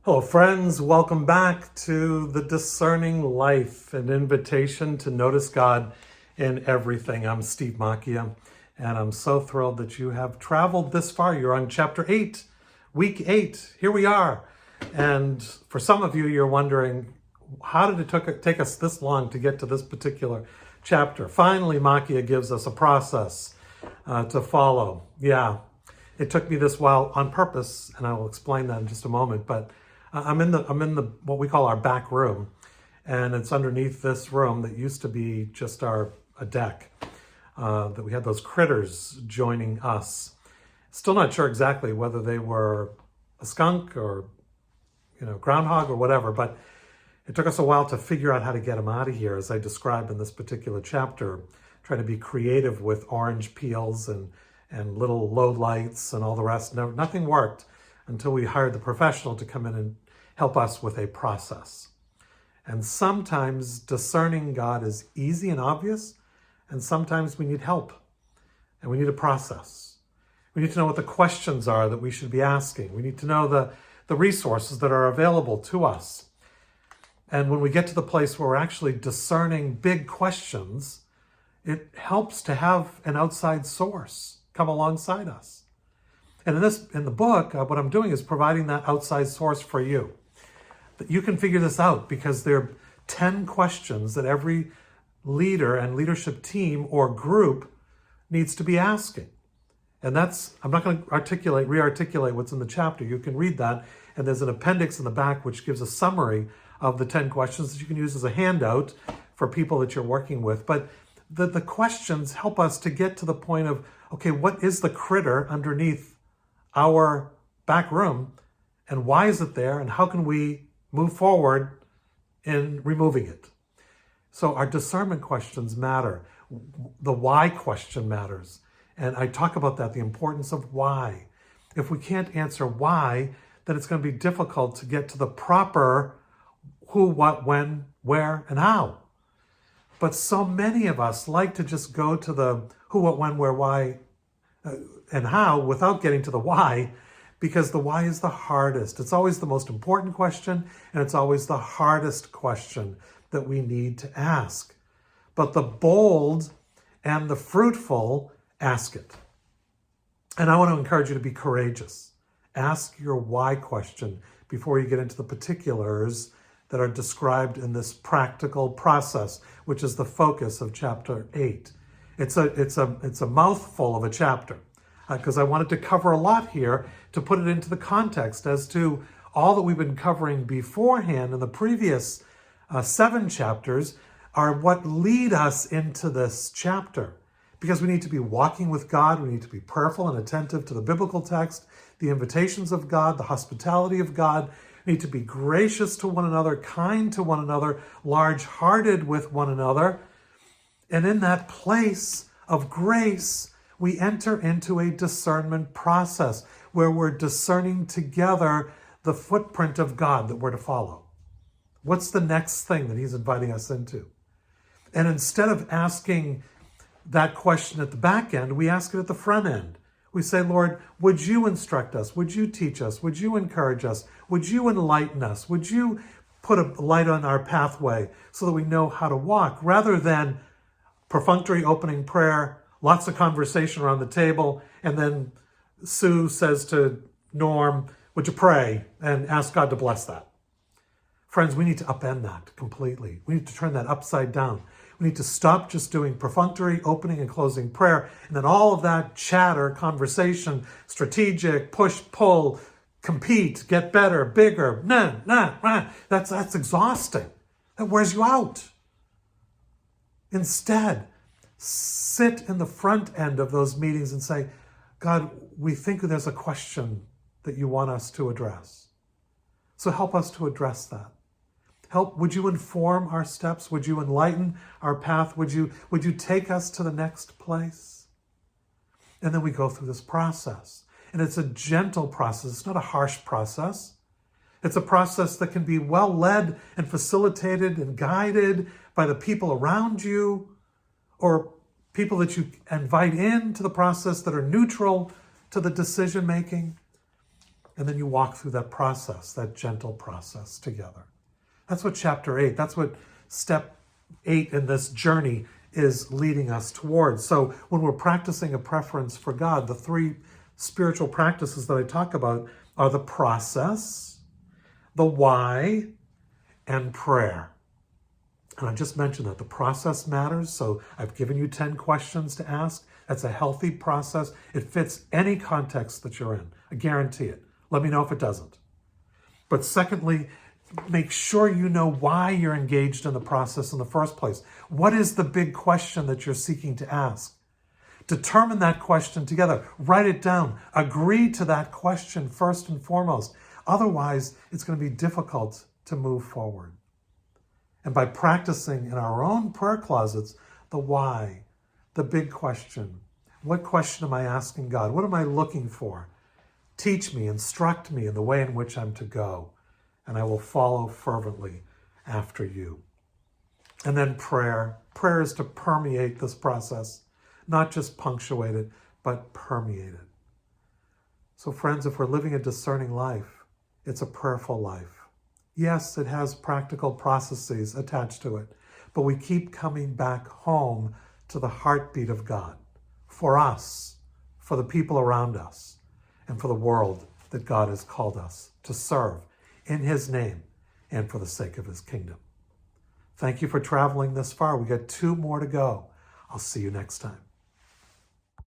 Hello, friends. Welcome back to the Discerning Life, an invitation to notice God in everything. I'm Steve Macchia, and I'm so thrilled that you have traveled this far. You're on chapter 8, week 8. Here we are. And for some of you, you're wondering, how did it take us this long to get to this particular chapter? Finally, Macchia gives us a process to follow. Yeah, it took me this while on purpose, and I will explain that in just a moment. But I'm in the what we call our back room, and it's underneath this room that used to be just a deck that we had those critters joining us. Still not sure exactly whether they were a skunk or groundhog or whatever, but it took us a while to figure out how to get them out of here, as I describe in this particular chapter, trying to be creative with orange peels and little low lights and all the rest. Nothing worked until we hired the professional to come in and help us with a process. And sometimes discerning God is easy and obvious, and sometimes we need help, and we need a process. We need to know what the questions are that we should be asking. We need to know the resources that are available to us. And when we get to the place where we're actually discerning big questions, it helps to have an outside source come alongside us. And in the book, what I'm doing is providing that outside source for you. That you can figure this out, because there are 10 questions that every leader and leadership team or group needs to be asking. And I'm not going to re-articulate what's in the chapter. You can read that, and there's an appendix in the back which gives a summary of the 10 questions that you can use as a handout for people that you're working with. But the questions help us to get to the point of, okay, what is the critter underneath our back room, and why is it there, and how can we move forward in removing it? So our discernment questions matter. The why question matters. And I talk about that, the importance of why. If we can't answer why, then it's going to be difficult to get to the proper who, what, when, where, and how. But so many of us like to just go to the who, what, when, where, why, and how without getting to the why, because the why is the hardest. It's always the most important question, and it's always the hardest question that we need to ask. But the bold and the fruitful ask it. And I want to encourage you to be courageous. Ask your why question before you get into the particulars that are described in this practical process, which is the focus of chapter 8. It's a mouthful of a chapter, because I wanted to cover a lot here to put it into the context as to all that we've been covering beforehand in the previous 7 chapters are what lead us into this chapter. Because we need to be walking with God, we need to be prayerful and attentive to the biblical text, the invitations of God, the hospitality of God. We need to be gracious to one another, kind to one another, large-hearted with one another. And in that place of grace, we enter into a discernment process where we're discerning together the footprint of God that we're to follow. What's the next thing that he's inviting us into? And instead of asking that question at the back end, we ask it at the front end. We say, Lord, would you instruct us? Would you teach us? Would you encourage us? Would you enlighten us? Would you put a light on our pathway so that we know how to walk? Rather than perfunctory opening prayer, lots of conversation around the table, and then Sue says to Norm, would you pray and ask God to bless that? Friends, we need to upend that completely. We need to turn that upside down. We need to stop just doing perfunctory opening and closing prayer, and then all of that chatter, conversation, strategic, push, pull, compete, get better, bigger, that's exhausting. That wears you out. Instead, sit in the front end of those meetings and say, God, we think there's a question that you want us to address. So help us to address that. Would you inform our steps? Would you enlighten our path? Would you take us to the next place? And then we go through this process. And it's a gentle process. It's not a harsh process. It's a process that can be well led and facilitated and guided by the people around you, or people that you invite into the process that are neutral to the decision making. And then you walk through that process, that gentle process together. That's what chapter 8, that's what step 8 in this journey is leading us towards. So when we're practicing a preference for God, the 3 spiritual practices that I talk about are the process, the why, and prayer. And I just mentioned that the process matters. So I've given you 10 questions to ask. That's a healthy process. It fits any context that you're in. I guarantee it. Let me know if it doesn't. But secondly, make sure you know why you're engaged in the process in the first place. What is the big question that you're seeking to ask? Determine that question together. Write it down. Agree to that question first and foremost. Otherwise, it's going to be difficult to move forward. And by practicing in our own prayer closets, the why, the big question. What question am I asking God? What am I looking for? Teach me, instruct me in the way in which I'm to go, and I will follow fervently after you. And then prayer. Prayer is to permeate this process, not just punctuate it, but permeate it. So friends, if we're living a discerning life, it's a prayerful life. Yes, it has practical processes attached to it, but we keep coming back home to the heartbeat of God for us, for the people around us, and for the world that God has called us to serve in his name and for the sake of his kingdom. Thank you for traveling this far. We got 2 more to go. I'll see you next time.